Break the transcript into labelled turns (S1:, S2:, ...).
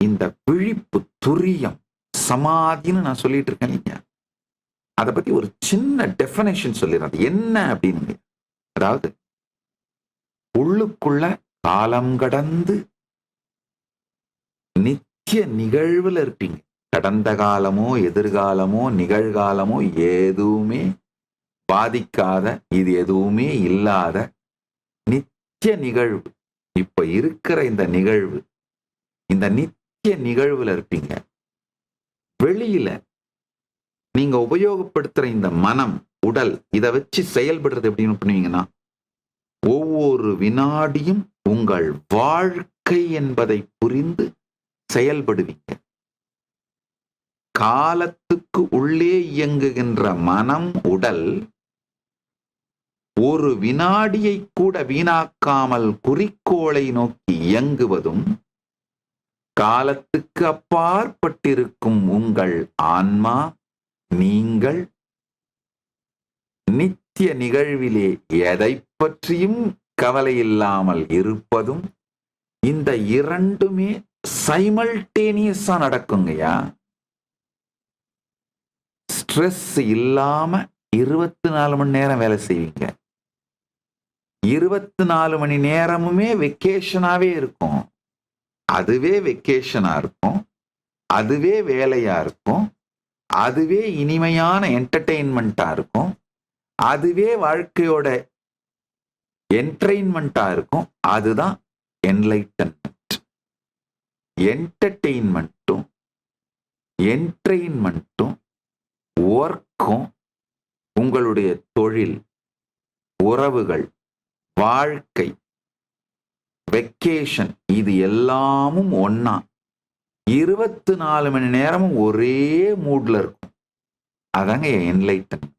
S1: இந்த விழிப்பு துரியம் சமாதின்னு நான் சொல்லிட்டு இருக்கேன் இல்லைங்க, அதை பத்தி ஒரு சின்ன டெஃபினேஷன் சொல்லிடுறேன். அது என்ன அப்படின்னு, அதாவது உள்ளுக்குள்ள காலம் கடந்து நித்திய நிகழ்வுல இருப்பீங்க. கடந்த காலமோ எதிர்காலமோ நிகழ்காலமோ எதுவுமே பாதிக்காத, இது எதுவுமே இல்லாத நித்திய நிகழ்வு. இப்ப இருக்கிற இந்த நிகழ்வு, இந்த நித்திய நிகழ்வுல இருப்பீங்க. வெளியில நீங்க உபயோகப்படுத்துற இந்த மனம், உடல், இதை வச்சு செயல்படுறது எப்படின்னு பண்ணுவீங்கன்னா, ஒவ்வொரு வினாடியும் உங்கள் வாழ்க்கை என்பதை புரிந்து செயல்படுவீங்க. காலத்துக்கு உள்ளே இயங்குகின்ற மனம், உடல் ஒரு வினாடியை கூட வீணாக்காமல் குறிக்கோளை நோக்கி இயங்குவதும், காலத்துக்கு அப்பாற்பட்டிருக்கும் உங்கள் ஆன்மா, நீங்கள் நித்திய நிகழ்விலே எதை பற்றியும் கவலை இல்லாமல் இருப்பதும், இந்த இரண்டுமே சைமல்டேனியஸா நடக்குங்கய்யா. ஸ்ட்ரெஸ் இல்லாம 24 மணி நேரம் வேலை செய்வீங்க. 24 மணி நேரமுமே வெக்கேஷனாவே இருக்கும். அதுவே வெக்கேஷனா இருக்கும், அதுவே வேலையா இருக்கும், அதுவே இனிமையான என்டர்டெயின்மெண்டா இருக்கும், அதுவே வாழ்க்கையோட என்டர்டெயின்மெண்டா இருக்கும். அதுதான் என்லைட்டன்மெண்ட். என்டர்டெயின்மெண்ட்டும் என்டர்டெயின்மெண்ட்டும் ஒர்க்கும், உங்களுடைய தொழில், உறவுகள், வாழ்க்கை, வெக்கேஷன், இது எல்லாமும் ஒன்னா 24 மணி நேரமும் ஒரே மூட்ல இருக்கும். அதாங்க என்லைட்டன்மெண்ட்.